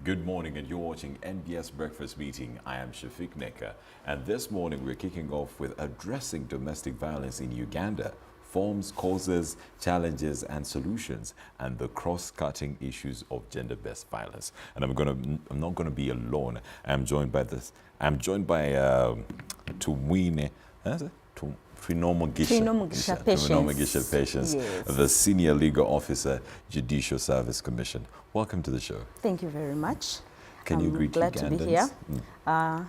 Good morning, and you're watching NBS Breakfast Meeting. I am Shafiq Neka, and this morning we're kicking off with addressing domestic violence in Uganda, forms, causes, challenges, and solutions, and the cross-cutting issues of gender-based violence. And I'm not gonna be alone. I'm joined by Tumwine, Phenomenal Patience, yes, the Senior Legal Officer, Judicial Service Commission. Welcome to the show. Thank you very much. Can you greet Ugandans? Glad to be here.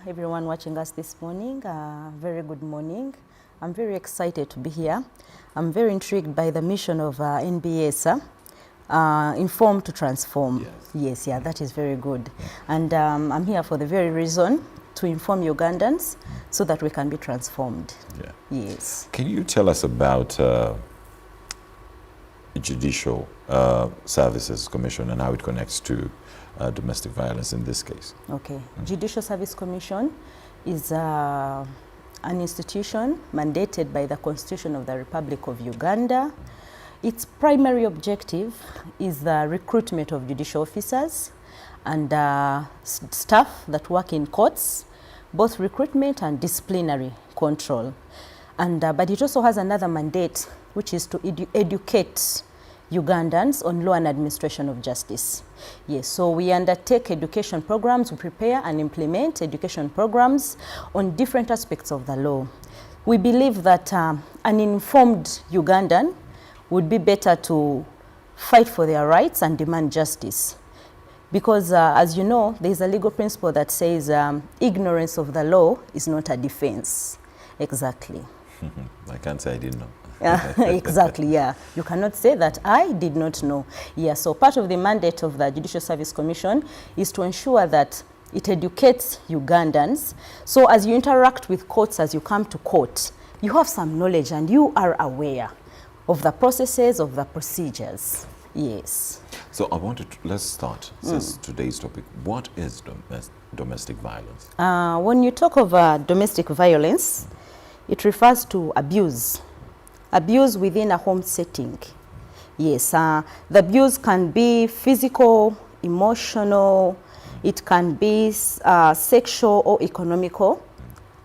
Everyone watching us this morning, very good morning. I'm very excited to be here. I'm very intrigued by the mission of NBS, Inform to Transform. Yes, yeah, that is very good. And I'm here for the very reason to inform Ugandans so that we can be transformed. Yeah. Yes. Can you tell us about Judicial Services Commission and how it connects to domestic violence in this case? Okay. Judicial Service Commission is an institution mandated by the Constitution of the Republic of Uganda. Its primary objective is the recruitment of judicial officers and staff that work in courts, both recruitment and disciplinary control. And but it also has another mandate, which is to educate Ugandans on law and administration of justice. Yes, so we undertake education programs, we prepare and implement education programs on different aspects of the law. We believe that an informed Ugandan would be better to fight for their rights and demand justice. Because as you know, there's a legal principle that says ignorance of the law is not a defense. Exactly. I can't say I didn't know. Exactly, yeah. You cannot say that I did not know. Yeah, so part of the mandate of the Judicial Service Commission is to ensure that it educates Ugandans. So as you interact with courts, as you come to court, you have some knowledge and you are aware of the processes, of the procedures. Yes. So I wanted to, let's start, since today's topic. What is domestic violence? When you talk of domestic violence, it refers to abuse. Abuse within a home setting. Yes, the abuse can be physical, emotional, it can be sexual or economical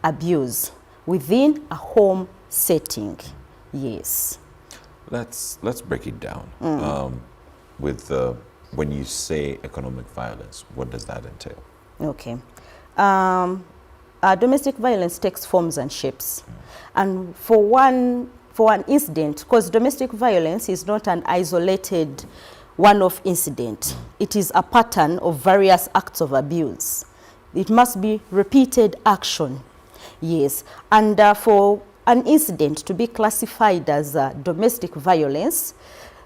abuse within a home setting. Yes. Let's break it down. When you say economic violence, what does that entail? Okay. Domestic violence takes forms and shapes. And for one incident, because domestic violence is not an isolated one-off incident. It is a pattern of various acts of abuse. It must be repeated action. Yes. And for an incident to be classified as domestic violence,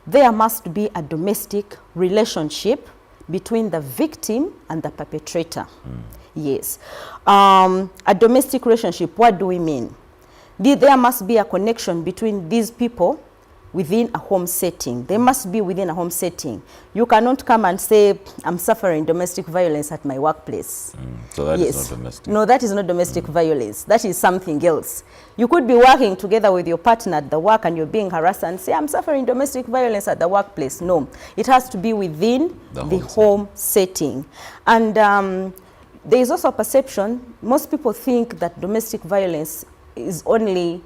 there must be a domestic relationship between the victim and the perpetrator. Yes. A domestic relationship, what do we mean? There must be a connection between these people within a home setting. They must be within a home setting. You cannot come and say, I'm suffering domestic violence at my workplace. So that is not domestic? No, that is not domestic violence. That is something else. You could be working together with your partner at the work and you're being harassed and say, I'm suffering domestic violence at the workplace. No, it has to be within the home setting. And there is also a perception, most people think that domestic violence is only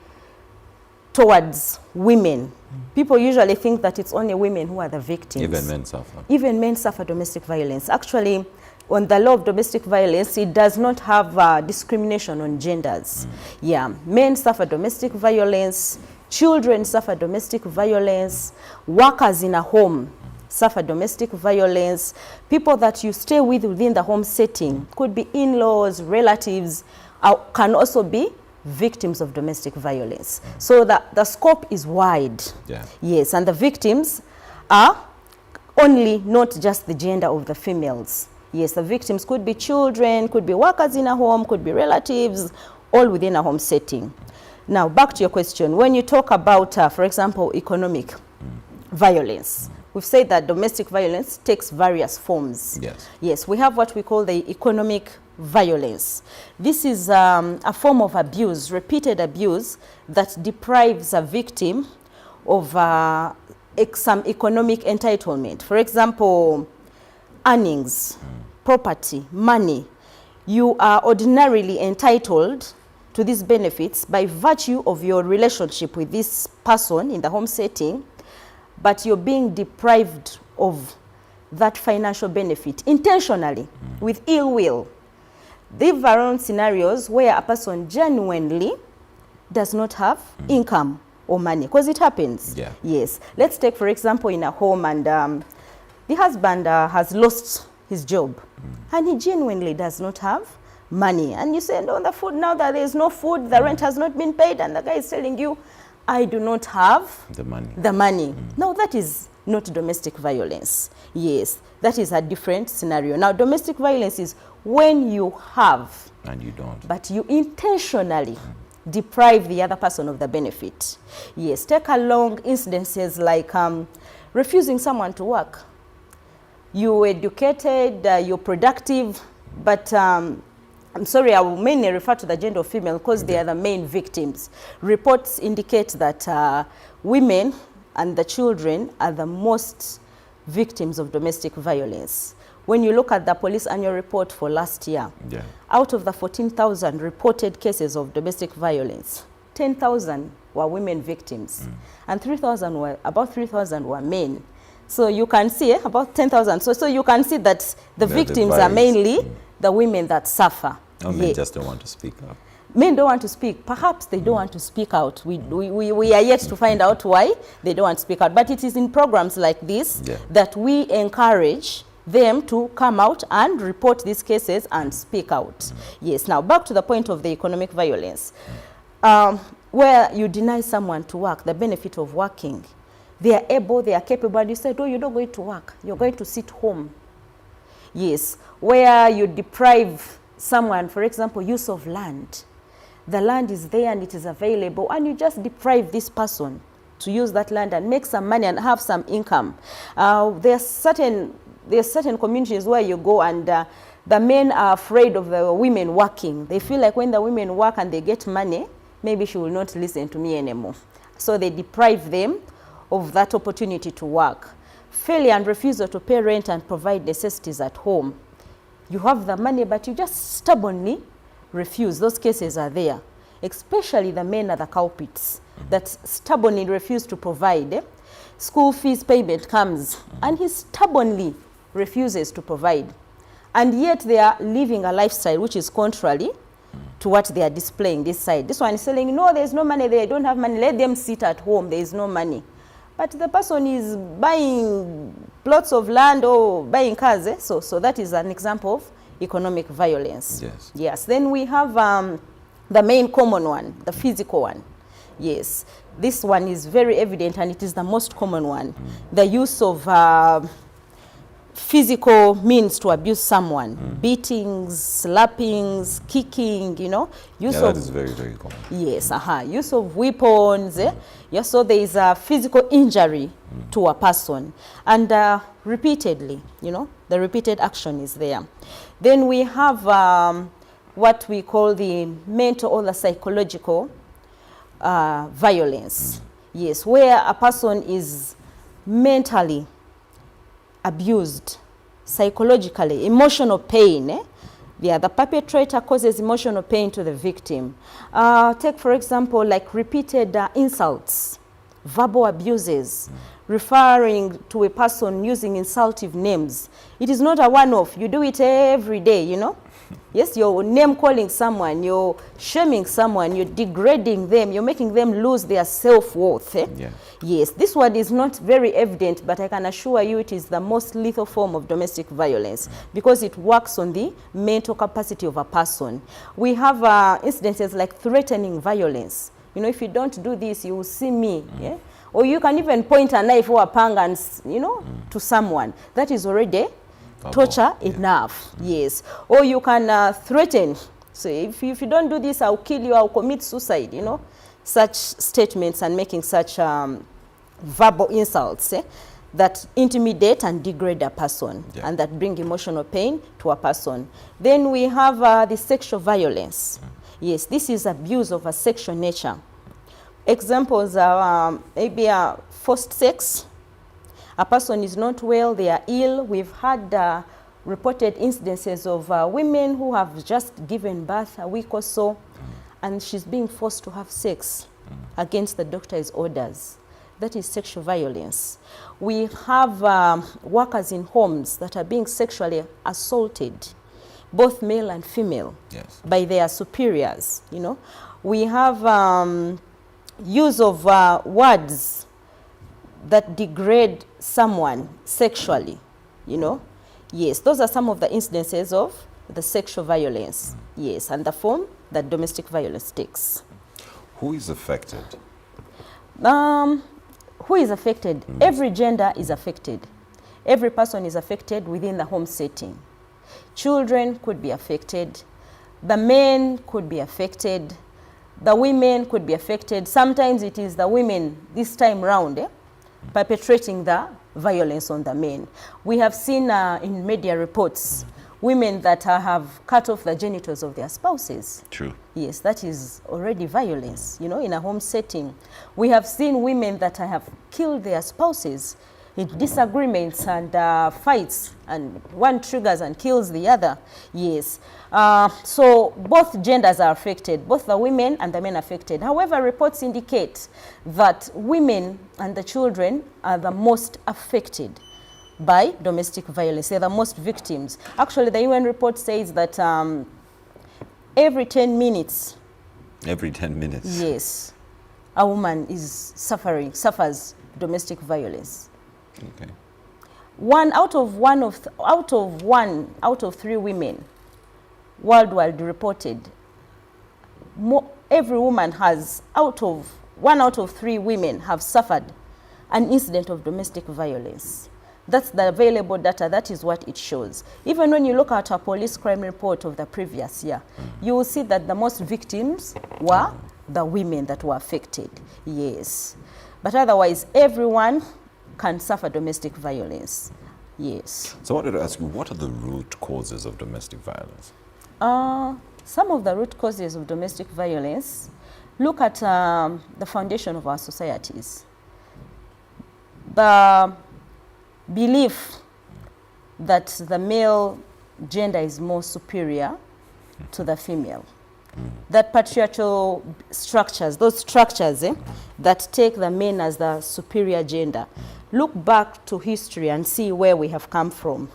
towards women. People usually think that it's only women who are the victims. Even men suffer. Even men suffer domestic violence. Actually, on the law of domestic violence, it does not have discrimination on genders. Yeah, men suffer domestic violence, children suffer domestic violence, workers in a home suffer domestic violence, people that you stay with within the home setting, could be in-laws, relatives, can also be victims of domestic violence. So the scope is wide. Yeah. Yes, and the victims are only not just the gender of the females. Yes, the victims could be children, could be workers in a home, could be relatives, all within a home setting. Now, back to your question. When you talk about, for example, economic violence, we've said that domestic violence takes various forms. Yes. Yes, we have what we call the economic violence. This is a form of abuse, repeated abuse, that deprives a victim of some economic entitlement. For example, earnings. property, money, you are ordinarily entitled to these benefits by virtue of your relationship with this person in the home setting, but you're being deprived of that financial benefit intentionally with ill will. There are scenarios where a person genuinely does not have income or money, because it happens. Yeah. Yes. Let's take, for example, in a home, and the husband has lost his job, and he genuinely does not have money. And you say, no, the food, now that there is no food, the rent has not been paid, and the guy is telling you, I do not have the money. No, that is not domestic violence. Yes, that is a different scenario. Now, domestic violence is when you have And you don't. but you intentionally deprive the other person of the benefit. Yes, take along incidences like refusing someone to work. You're educated, you're productive, but I'm sorry, I will mainly refer to the gender of female because they are the main victims. Reports indicate that women and the children are the most victims of domestic violence. When you look at the police annual report for last year, out of the 14,000 reported cases of domestic violence, 10,000 were women victims, and about 3,000 were men. So you can see about 10,000. So you can see that the victims are mainly the women that suffer. Men just don't want to speak up. Men don't want to speak. Perhaps they don't want to speak out. We are yet to find out why they don't want to speak out. But it is in programs like this that we encourage them to come out and report these cases and speak out. Yes. Now, back to the point of the economic violence, where you deny someone to work, the benefit of working. They are able, they are capable, and you said, oh, you're not going to work. You're going to sit home. Yes. Where you deprive someone, for example, use of land. The land is there and it is available, and you just deprive this person to use that land and make some money and have some income. There are certain communities where you go and the men are afraid of the women working. They feel like when the women work and they get money, maybe she will not listen to me anymore. So they deprive them of that opportunity to work. Failure and refusal to pay rent and provide necessities at home. You have the money, but you just stubbornly refuse. Those cases are there. Especially the men are the culprits that stubbornly refuse to provide. School fees payment comes, and he stubbornly refuses to provide. And yet they are living a lifestyle which is contrary to what they are displaying this side. This one is saying, no, there's no money there, I don't have money, let them sit at home, there is no money. But the person is buying plots of land or buying cars. So that is an example of economic violence. Yes. Yes. Then we have the main common one, the physical one. Yes. This one is very evident, and it is the most common one. The use of physical means to abuse someone. Beatings, slappings, kicking, you know. That is very, very common. Yes, use of weapons. Yes, so there is a physical injury to a person. And repeatedly, you know, the repeated action is there. Then we have what we call the mental or the psychological violence. Yes, where a person is mentally abused, psychologically, emotional pain. The perpetrator causes emotional pain to the victim. Take, for example, like repeated insults, verbal abuses, referring to a person using insultive names. It is not a one-off. You do it every day, you know. Yes, you're name calling someone, you're shaming someone, you're degrading them, you're making them lose their self-worth. Yes, this one is not very evident, but I can assure you it is the most lethal form of domestic violence because it works on the mental capacity of a person. We have incidences like threatening violence. You know, if you don't do this, you will see me. Or you can even point a knife or a panga and, you know, to someone. That is already torture enough. Yes. Or you can threaten. So if you don't do this, I'll kill you, I'll commit suicide, you know. Such statements and making such verbal insults that intimidate and degrade a person and that bring emotional pain to a person. Then we have the sexual violence. Yes, this is abuse of a sexual nature. Examples are maybe forced sex. A person is not well, they are ill. We've had reported incidences of women who have just given birth a week or so, and she's being forced to have sex against the doctor's orders. That is sexual violence. We have workers in homes that are being sexually assaulted, both male and female, Yes. by their superiors. You know, we have use of words that degrade someone sexually. You know, yes, those are some of the incidences of the sexual violence. Yes, and the form that domestic violence takes. Who is affected? Who is affected? Every gender is affected. Every person is affected within the home setting. Children could be affected. The men could be affected. The women could be affected. Sometimes it is the women this time round perpetrating the violence on the men. We have seen in media reports women that have cut off the genitals of their spouses. True. Yes, that is already violence, you know, in a home setting. We have seen women that have killed their spouses in disagreements and fights, and one triggers and kills the other. Yes. So both genders are affected, both the women and the men affected. However, reports indicate that women and the children are the most affected by domestic violence. They're the most victims. Actually, the UN report says that every 10 minutes. Every 10 minutes. Yes, a woman is suffers domestic violence. Okay. One out of three women worldwide reported. Every woman has one out of three women have suffered an incident of domestic violence. That's the available data. That is what it shows. Even when you look at a police crime report of the previous year, you will see that the most victims were the women that were affected. Yes. But otherwise, everyone can suffer domestic violence. Yes. So I wanted to ask you, what are the root causes of domestic violence? Some of the root causes of domestic violence, look at the foundation of our societies. The belief that the male gender is more superior to the female. That patriarchal structures, those structures that take the men as the superior gender. Look back to history and see where we have come from.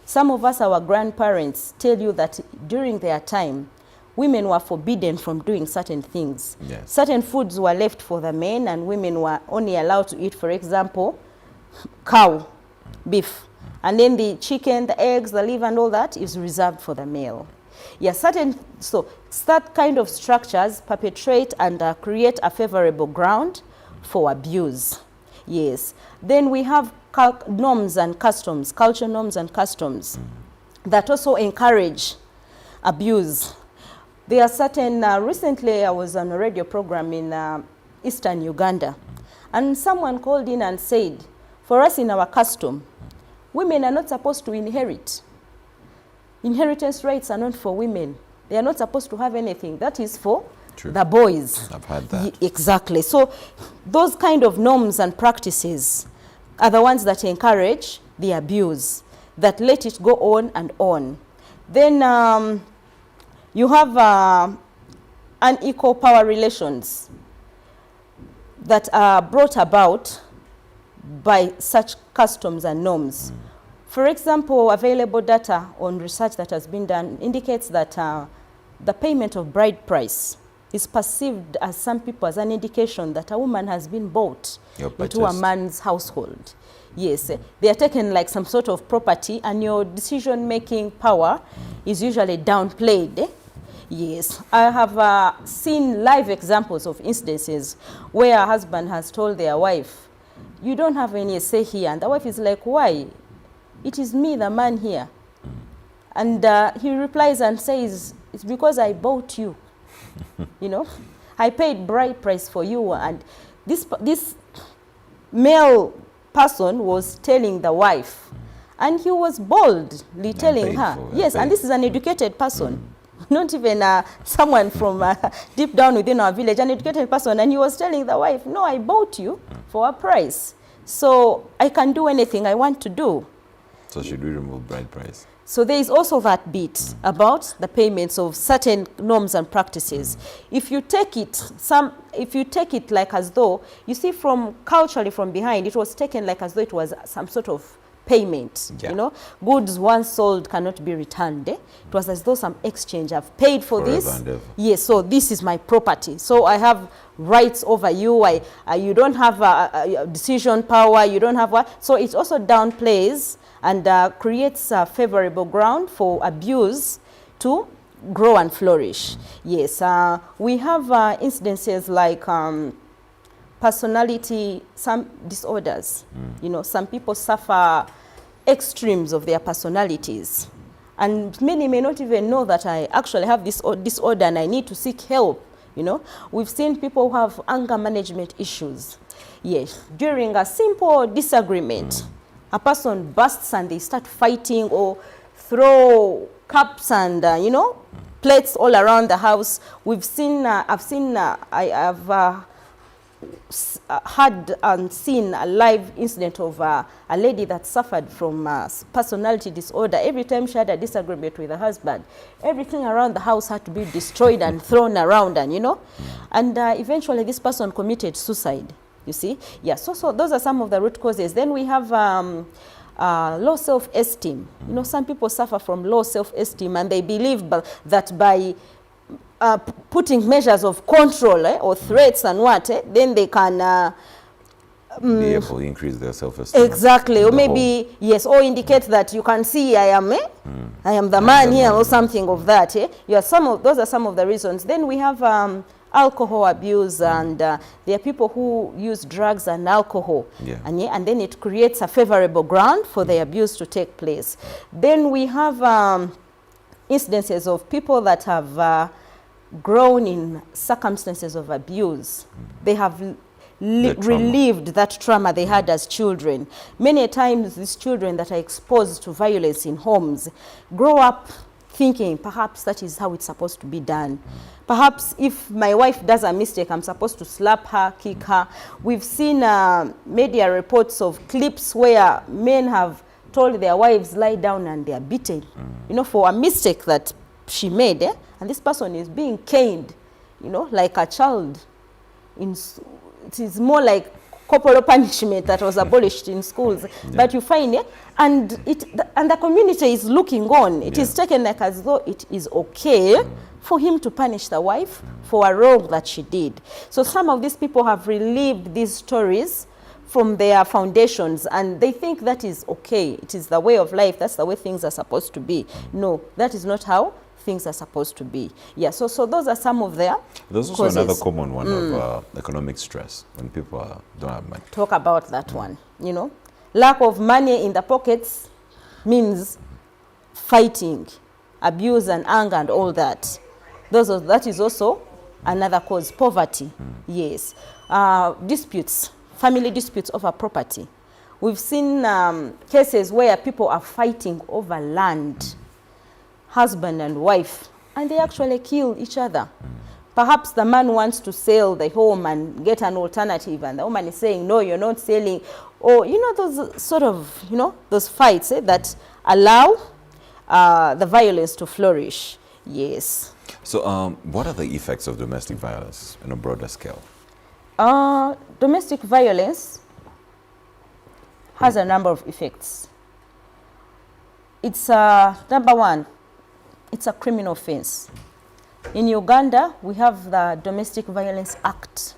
Some of us, our grandparents, tell you that during their time, women were forbidden from doing certain things. Yes. Certain foods were left for the men, and women were only allowed to eat, for example, cow, beef. And then the chicken, the eggs, the liver, and all that is reserved for the male. Yes, so that kind of structures perpetrate and create a favorable ground for abuse. Yes. Then we have norms and customs, cultural norms and customs that also encourage abuse. There are certain, recently I was on a radio program in eastern Uganda, and someone called in and said, for us in our custom, women are not supposed to inherit. Inheritance rights are not for women. They are not supposed to have anything. That is for True. the boys. I've had that. Exactly. So those kind of norms and practices are the ones that encourage the abuse, that let it go on and on. Then you have unequal power relations that are brought about by such customs and norms. For example, available data on research that has been done indicates that the payment of bride price is perceived as some people as an indication that a woman has been bought into a man's household. Yes, they are taken like some sort of property, and your decision-making power is usually downplayed. Yes, I have seen live examples of instances where a husband has told their wife, you don't have any say here, and the wife is like, why? It is me, the man here. And he replies and says, it's because I bought you. You know, I paid bride price for you. And this male person was telling the wife, and he was boldly telling her, yes, and this is an educated person, not even someone from deep down within our village, an educated person, and he was telling the wife, no, I bought you for a price, so I can do anything I want to do. So should we remove bride price? So there is also that bit about the payments of certain norms and practices. If you take it like as though, you see, from culturally from behind, it was taken like as though it was some sort of payment. Yeah. You know, goods once sold cannot be returned. It was as though some exchange. I've paid for Forever this. and ever. Yes, so this is my property. So I have rights over you. You don't have a decision power. You don't have what. So it also downplays and creates a favorable ground for abuse to grow and flourish. Yes, we have incidences like personality, some disorders. You know, some people suffer extremes of their personalities. And many may not even know that I actually have this disorder and I need to seek help. You know, we've seen people who have anger management issues. Yes, during a simple disagreement, a person bursts and they start fighting or throw cups and, you know, plates all around the house. We've seen, I've had and seen a live incident of a lady that suffered from personality disorder. Every time she had a disagreement with her husband, everything around the house had to be destroyed and thrown around, and you know, and eventually this person committed suicide. You see, yeah. So those are some of the root causes. Then we have low self-esteem. You know, some people suffer from low self-esteem, and they believe that by putting measures of control or threats and then they can be able to increase their self-esteem. Exactly, or maybe yes, or indicate that you can see I am the man here, or something of that. Yeah, those are some of the reasons. Then we have alcohol abuse, and there are people who use drugs and alcohol, and then it creates a favorable ground for the abuse to take place. Then we have incidences of people that have grown in circumstances of abuse. They have relived that trauma they had as children. Many times these children that are exposed to violence in homes grow up thinking perhaps that is how it's supposed to be done. Perhaps if my wife does a mistake, I'm supposed to slap her, kick her. We've seen media reports of clips where men have told their wives lie down and they are beaten, you know, for a mistake that she made, and this person is being caned, you know, like a child. It is more like corporal punishment that was abolished in schools. But you find and the community is looking on. It is taken like as though it is okay for him to punish the wife for a wrong that she did. So some of these people have relived these stories from their foundations, and they think that is okay. It is the way of life. That's the way things are supposed to be. No, that is not how things are supposed to be. Yeah, so those are some of their There's also causes. another common one of economic stress, when people don't have money. Talk about that one, you know. Lack of money in the pockets means fighting, abuse and anger and all that. That is also another cause, poverty. Yes. Disputes, family disputes over property. We've seen cases where people are fighting over land, husband and wife, and they actually kill each other. Perhaps the man wants to sell the home and get an alternative, and the woman is saying, no, you're not selling. Or, you know, those sort of, you know, those fights that allow the violence to flourish. Yes. So what are the effects of domestic violence on a broader scale? Domestic violence has a number of effects. It's number one, it's a criminal offense. In Uganda, we have the Domestic Violence Act.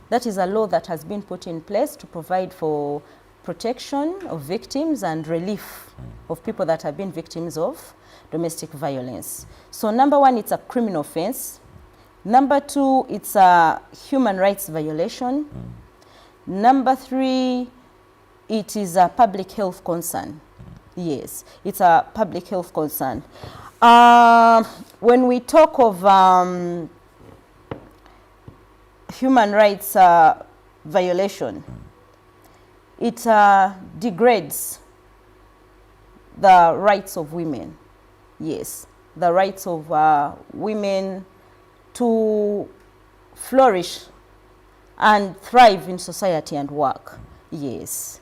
That is a law that has been put in place to provide for protection of victims and relief of people that have been victims of domestic violence. So number one, it's a criminal offense. Number two, it's a human rights violation. Number three, it is a public health concern. Yes, it's a public health concern. When we talk of human rights violation, it degrades the rights of women. Yes, the rights of women to flourish and thrive in society and work. Yes.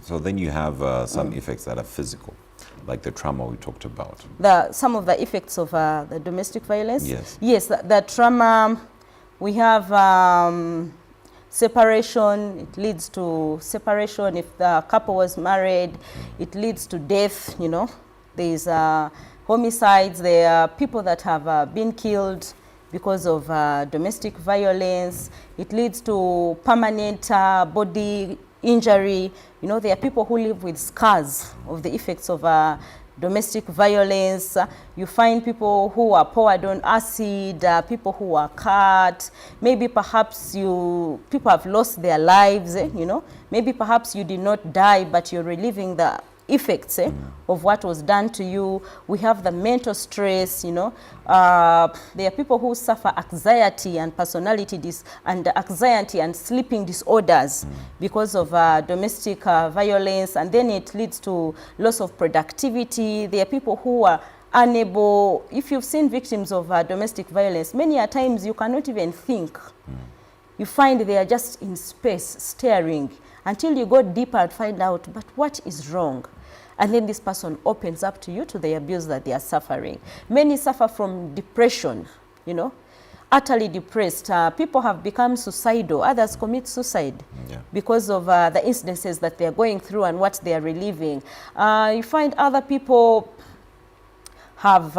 So then you have some effects that are physical, like the trauma we talked about. Some of the effects of the domestic violence? Yes. Yes, the trauma, we have separation. It leads to separation. If the couple was married, it leads to death, you know. There's homicides. There are people that have been killed because of domestic violence. It leads to permanent body injury. You know, there are people who live with scars of the effects of domestic violence. You find people who are poured on acid, people who are cut. Maybe perhaps people have lost their lives, you know. Maybe perhaps you did not die, but you're reliving the effects of what was done to you. We have the mental stress, you know. There are people who suffer anxiety and anxiety and sleeping disorders because of domestic violence, and then it leads to loss of productivity. There are people who are unable. If you've seen victims of domestic violence, many a times you cannot even think. You find they are just in space staring until you go deeper and find out, but what is wrong? And then this person opens up to you to the abuse that they are suffering. Many suffer from depression, you know, utterly depressed. People have become suicidal. Others commit suicide because of the incidences that they are going through and what they are reliving. You find other people have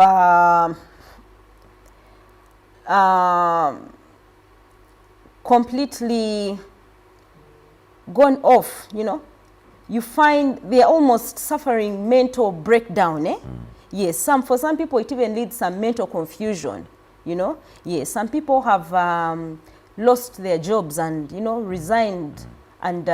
completely gone off, you know. You find they are almost suffering mental breakdown, Yes, for some people it even leads some mental confusion, you know. Yes, some people have lost their jobs and, you know, resigned and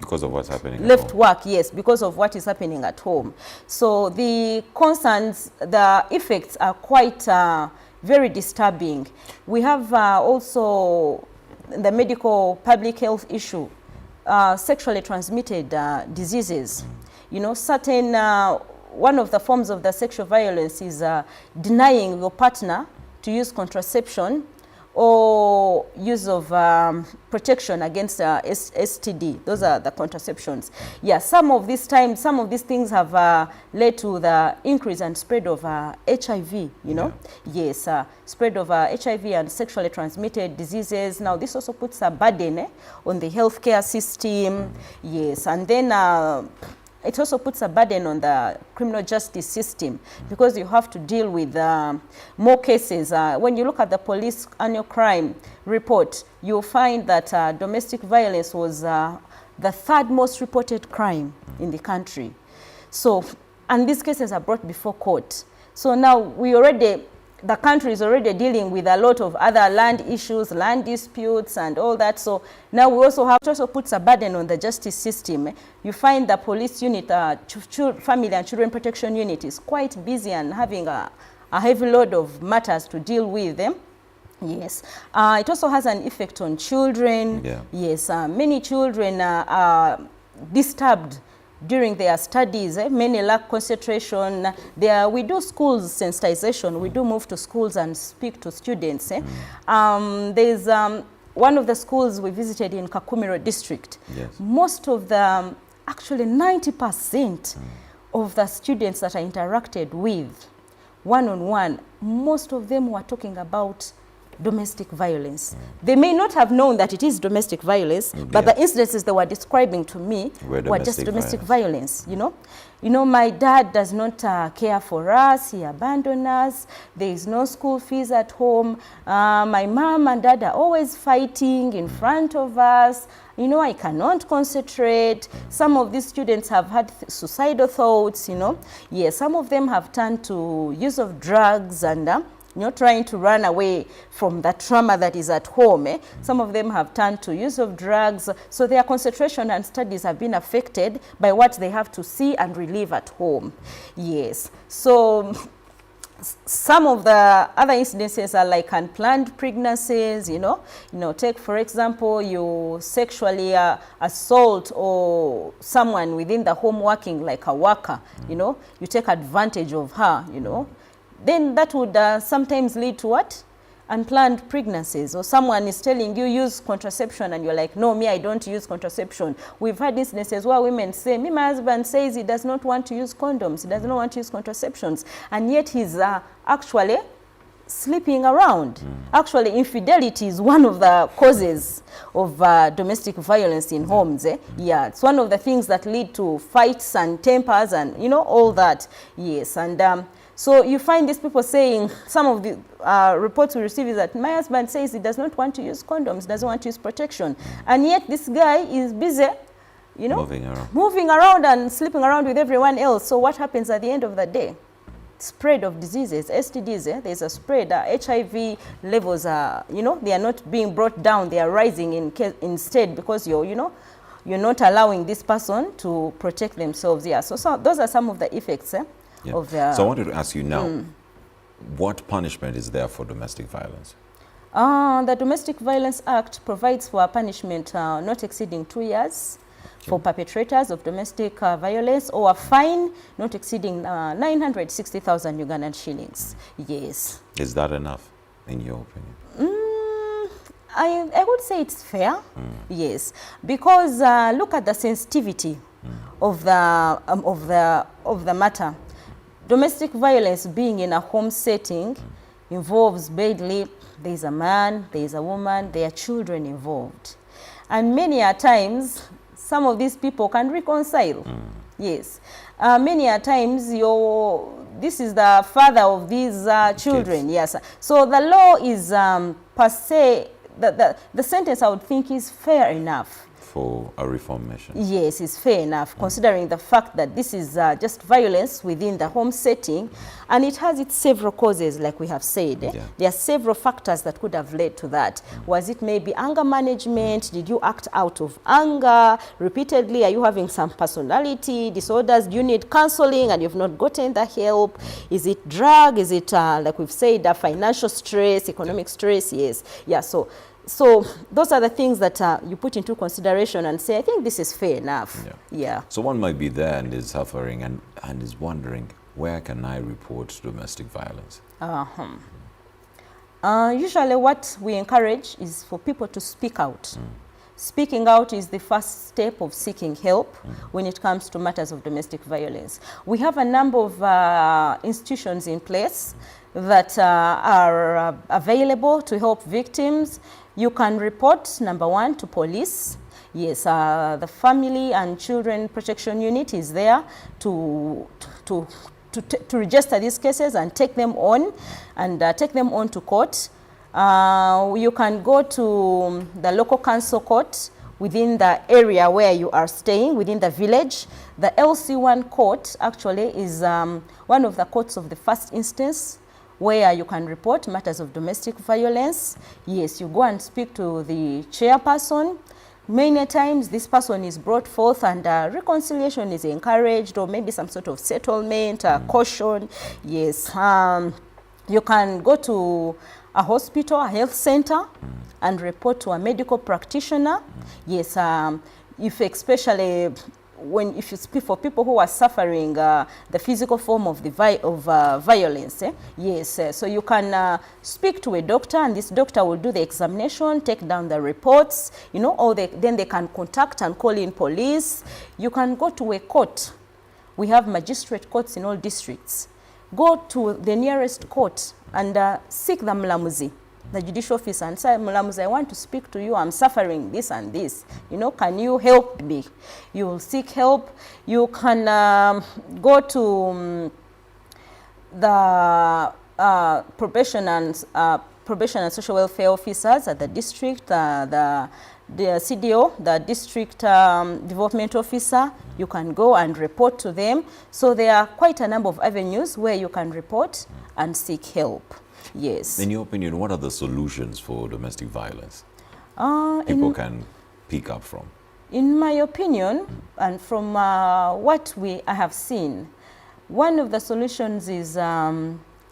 because of what's happening left at home. work, yes, because of what is happening at home. So the concerns, the effects are quite very disturbing. We have also the medical public health issue. Sexually transmitted diseases. You know, certain, one of the forms of the sexual violence is denying your partner to use contraception or use of protection against STD. Those are the contraceptions. Yeah, some of these things have led to the increase and spread of HIV, you know. Yes, spread of HIV and sexually transmitted diseases. Now, this also puts a burden on the healthcare system. Yes, and then it also puts a burden on the criminal justice system because you have to deal with more cases. When you look at the police annual crime report, you'll find that domestic violence was the third most reported crime in the country. So, and these cases are brought before court. So now the country is already dealing with a lot of other land issues, land disputes and all that. So now we also have, it also puts a burden on the justice system. You find the police unit, family and children protection unit is quite busy and having a heavy load of matters to deal with them. Yes. It also has an effect on children. Yes. Many children are disturbed during their studies. Many lack concentration. We do schools sensitization. We do move to schools and speak to students. There's one of the schools we visited in Kakumiro district. Most of the, actually 90% of the students that I interacted with one-on-one, most of them were talking about domestic violence. They may not have known that it is domestic violence, but the incidences they were describing to me were just domestic violence, you know. You know, my dad does not care for us, he abandoned us, there is no school fees at home, my mom and dad are always fighting in front of us, you know, I cannot concentrate. Some of these students have had suicidal thoughts, you know. Yes, some of them have turned to use of drugs and you know, trying to run away from the trauma that is at home. Some of them have turned to use of drugs. So their concentration and studies have been affected by what they have to see and relive at home. Yes. So some of the other incidences are like unplanned pregnancies, you know. Take for example, you sexually assault or someone within the home working like a worker, you know. You take advantage of her, you know. Then that would sometimes lead to what? unplanned pregnancies, or someone is telling you use contraception and you're like, no, me, I don't use contraception. We've had instances where women say, me, my husband says he does not want to use condoms, he does not want to use contraceptions, and yet he's actually sleeping around. Actually, infidelity is one of the causes of domestic violence in homes. Yeah, it's one of the things that lead to fights and tempers and, you know, all that. Yes, and so you find these people saying, some of the reports we receive is that my husband says he does not want to use condoms, doesn't want to use protection, and yet this guy is busy, you know, moving around and sleeping around with everyone else. So what happens at the end of the day? Spread of diseases, STDs, there's a spread. HIV levels are, you know, they are not being brought down, they are rising instead, because you're not allowing this person to protect themselves. Yeah, so those are some of the effects of the... So I wanted to ask you now, what punishment is there for domestic violence? The Domestic Violence Act provides for a punishment not exceeding 2 years for perpetrators of domestic violence, or a fine not exceeding 960,000 Ugandan shillings. Yes. Is that enough, in your opinion? I would say it's fair. Yes, because look at the sensitivity of the matter. Domestic violence, being in a home setting, involves badly. There is a man, there is a woman, there are children involved, and many a times some of these people can reconcile. Yes. Many a times this is the father of these children. Kids. Yes. So the law is per se, the sentence I would think is fair enough. For a reform measure. Yes, it's fair enough, considering the fact that this is just violence within the home setting, and it has its several causes, like we have said. There are several factors that could have led to that. Was it maybe anger management? Did you act out of anger repeatedly? Are you having some personality disorders? Do you need counseling and you've not gotten the help? Is it drug? Is it, like we've said, financial stress, economic stress? Yes. Yeah, so those are the things that you put into consideration and say, I think this is fair enough. Yeah. So one might be there and is suffering and is wondering, where can I report domestic violence? Usually what we encourage is for people to speak out. Speaking out is the first step of seeking help when it comes to matters of domestic violence. We have a number of institutions in place that are available to help victims. You can report, number one, to police. Yes, the Family and Children Protection Unit is there to register these cases and take them on to court. You can go to the local council court within the area where you are staying, within the village. The LC1 court actually is one of the courts of the first instance, where you can report matters of domestic violence. Yes, you go and speak to the chairperson. Many times this person is brought forth and reconciliation is encouraged, or maybe some sort of settlement, caution. Yes, you can go to a hospital, a health center, and report to a medical practitioner. Yes, if especially if you speak for people who are suffering the physical form of violence, yes, so you can speak to a doctor, and this doctor will do the examination, take down the reports, you know, then they can contact and call in police. You can go to a court. We have magistrate courts in all districts. Go to the nearest court and seek the mlamuzi, the judicial officer, and say, Mulamuzi, I want to speak to you. I'm suffering this and this. You know, can you help me? You will seek help. You can go to the probation and social welfare officers at the district, the CDO, the district development officer. You can go and report to them. So there are quite a number of avenues where you can report and seek help. Yes. In your opinion, what are the solutions for domestic violence people can pick up from? In my opinion, and from what I have seen, one of the solutions is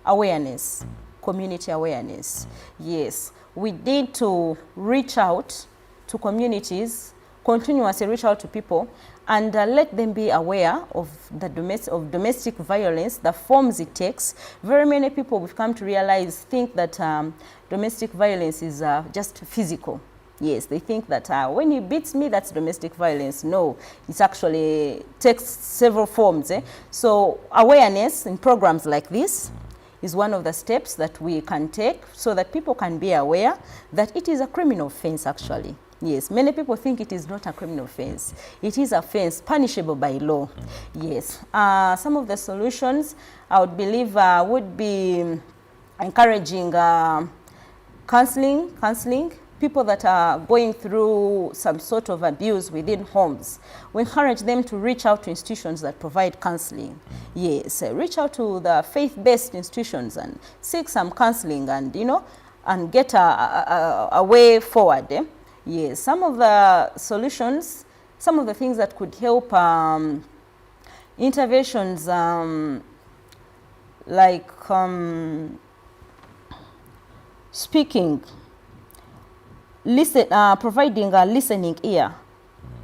awareness, community awareness. Yes, we need to reach out to communities, continuously reach out to people and let them be aware of the domestic violence, the forms it takes. Very many people we've come to realize think that domestic violence is just physical. Yes, they think that when he beats me, that's domestic violence. No, it actually takes several forms. So awareness in programs like this is one of the steps that we can take so that people can be aware that it is a criminal offense actually. Yes, many people think it is not a criminal offense. It is an offense punishable by law. Yes, some of the solutions I would believe would be encouraging counseling. People that are going through some sort of abuse within homes, we encourage them to reach out to institutions that provide counseling. Yes, reach out to the faith-based institutions and seek some counseling and, and get a way forward. Yes, some of the solutions, some of the things that could help interventions like speaking, providing a listening ear,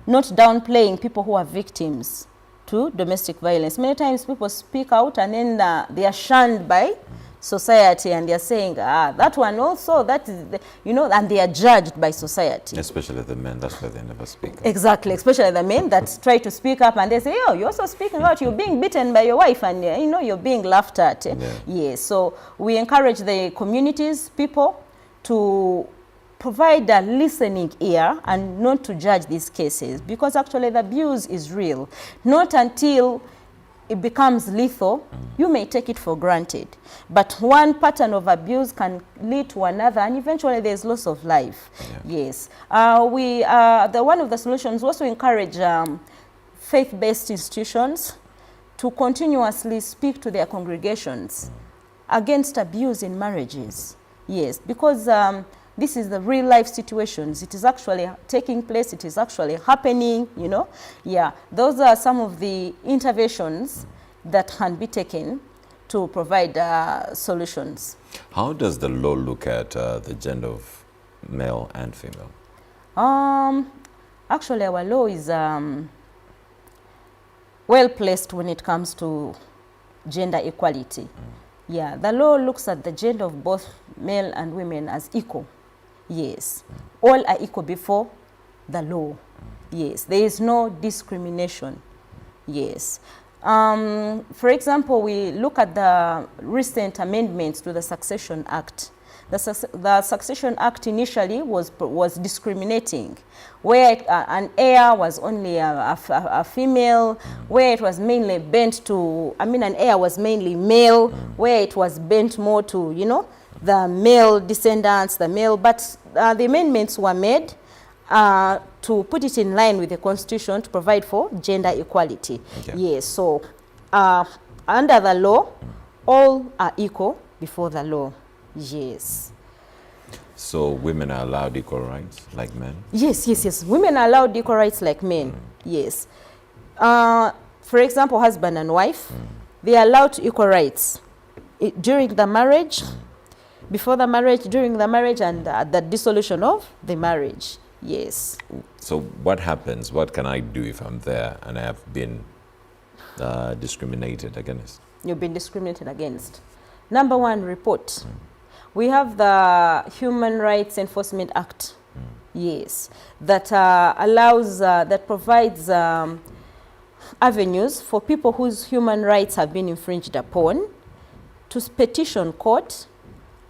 not downplaying people who are victims to domestic violence. Many times people speak out and then they are shunned by society and they are saying, that one also, that is, and they are judged by society. Especially the men, that's why they never speak up. Exactly, especially the men that try to speak up and they say, oh, you're also speaking out, you're being beaten by your wife and, you're being laughed at. Yeah. Yes, so we encourage the communities, people to provide a listening ear and not to judge these cases, because actually the abuse is real. Not until it becomes lethal, you may take it for granted. But one pattern of abuse can lead to another, and eventually there's loss of life. Yeah. Yes. One of the solutions was to encourage faith-based institutions to continuously speak to their congregations against abuse in marriages. Yes, because this is the real life situations. It is actually taking place. It is actually happening, Yeah, those are some of the interventions that can be taken to provide solutions. How does the law look at the gender of male and female? Actually, our law is well placed when it comes to gender equality. Yeah, the law looks at the gender of both male and women as equal. Yes, all are equal before the law. Yes, there is no discrimination. Yes. For example, we look at the recent amendments to the Succession Act. The Succession Act initially was discriminating, where an heir was only a female, where it was mainly bent to, an heir was mainly male, where it was bent more to, the male descendants, but the amendments were made to put it in line with the Constitution to provide for gender equality. Okay. Yes, so under the law, all are equal before the law. Yes. So women are allowed equal rights like men? Yes. Women are allowed equal rights like men. Yes. For example, husband and wife, they are allowed equal rights during the marriage, before the marriage, during the marriage, and at the dissolution of the marriage. Yes. So what happens? What can I do if I'm there and I have been discriminated against? You've been discriminated against. Number one, report. We have the Human Rights Enforcement Act. Yes. That allows, that provides avenues for people whose human rights have been infringed upon to petition court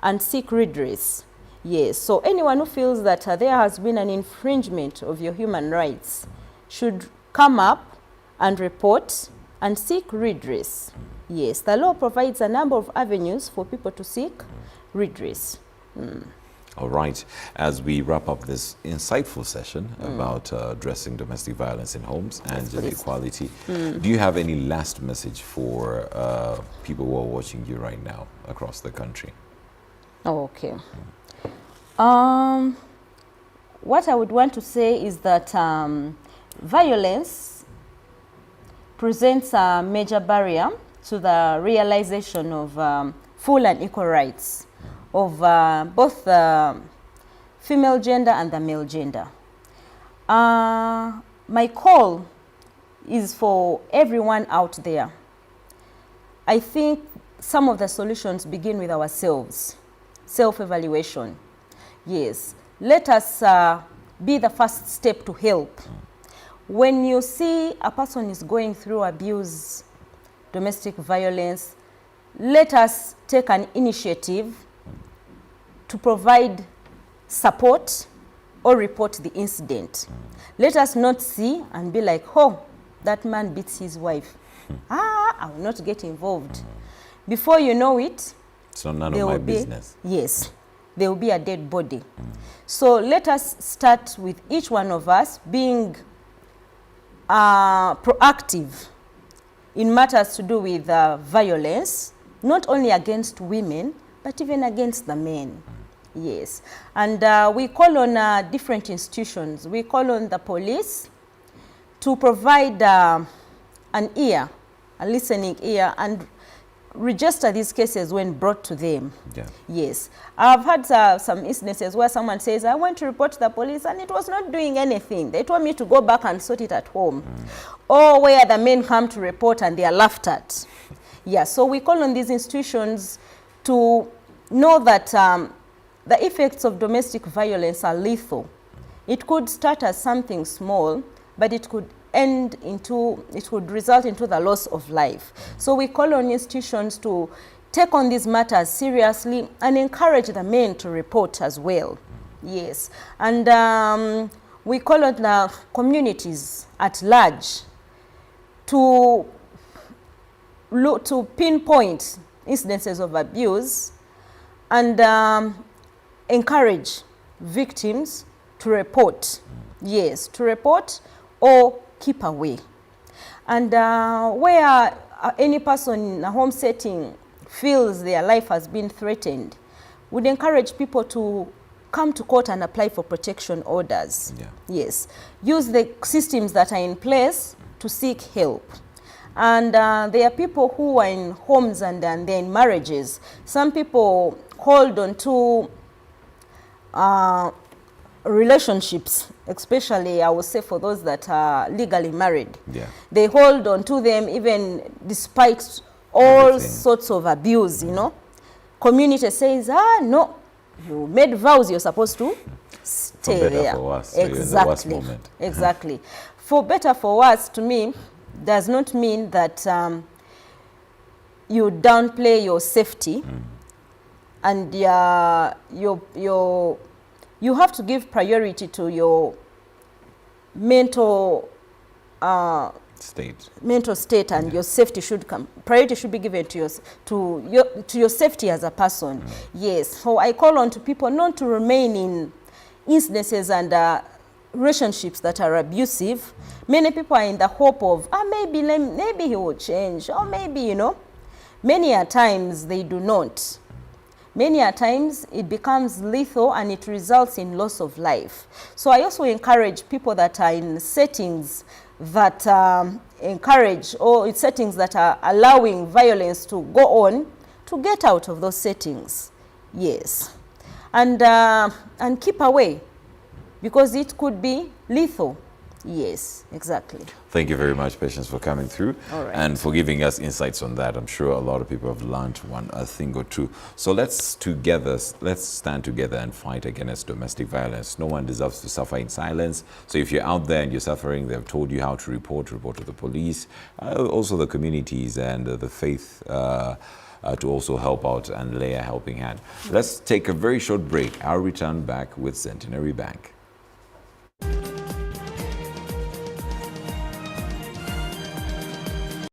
and seek redress. Yes, so anyone who feels that there has been an infringement of your human rights should come up and report and seek redress. Yes, the law provides a number of avenues for people to seek redress. All right, as we wrap up this insightful session about addressing domestic violence in homes and gender equality, do you have any last message for people who are watching you right now across the country? Okay. What I would want to say is that violence presents a major barrier to the realization of full and equal rights of both the female gender and the male gender. My call is for everyone out there. I think some of the solutions begin with ourselves, self-evaluation. Yes, let us be the first step to help. When you see a person is going through abuse, domestic violence, let us take an initiative to provide support or report the incident. Let us not see and be like, oh, that man beats his wife. I will not get involved. Before you know it, so none of my business. Yes, there will be a dead body. So let us start with each one of us being proactive in matters to do with violence, not only against women, but even against the men. Yes, and we call on different institutions. We call on the police to provide an ear, a listening ear, and register these cases when brought to them. Yeah. Yes, I've had some instances where someone says, I went to report to the police and it was not doing anything. They told me to go back and sort it at home. Or where the men come to report and they are laughed at. Yeah, so we call on these institutions to know that the effects of domestic violence are lethal. It could start as something small, but it could it could result into the loss of life. So we call on institutions to take on these matters seriously and encourage the men to report as well. Yes, and we call on the communities at large to pinpoint incidences of abuse and encourage victims to report. Yes, to report or keep away. And where any person in a home setting feels their life has been threatened, would encourage people to come to court and apply for protection orders. Yeah. Yes, use the systems that are in place to seek help. And there are people who are in homes and they're in marriages. Some people hold on to relationships, especially I would say for those that are legally married. Yeah. They hold on to them even despite all sorts of abuse, you know. Community says, no, you made vows, you're supposed to stay for better, there. For worse. So exactly. you're in the worst moment. Exactly. For better, for worse, to me, does not mean that you downplay your safety and you have to give priority to your mental state, and your safety should come. Priority should be given to your safety as a person. Yes. So I call on to people not to remain in incidences and relationships that are abusive. Many people are in the hope of maybe he will change, or maybe, you know. Many a times they do not. Many a times it becomes lethal and it results in loss of life. So I also encourage people that are in settings that encourage, or in settings that are allowing violence to go on, to get out of those settings. Yes. And keep away, because it could be lethal. Yes, exactly. Thank you very much, Patience, for coming through and for giving us insights on that. I'm sure a lot of people have learned a thing or two. So let's stand together and fight against domestic violence. No one deserves to suffer in silence. So if you're out there and you're suffering, they've told you how to report to the police, also the communities and the faith to also help out and lay a helping hand. Let's take a very short break. I'll return back with Centenary Bank.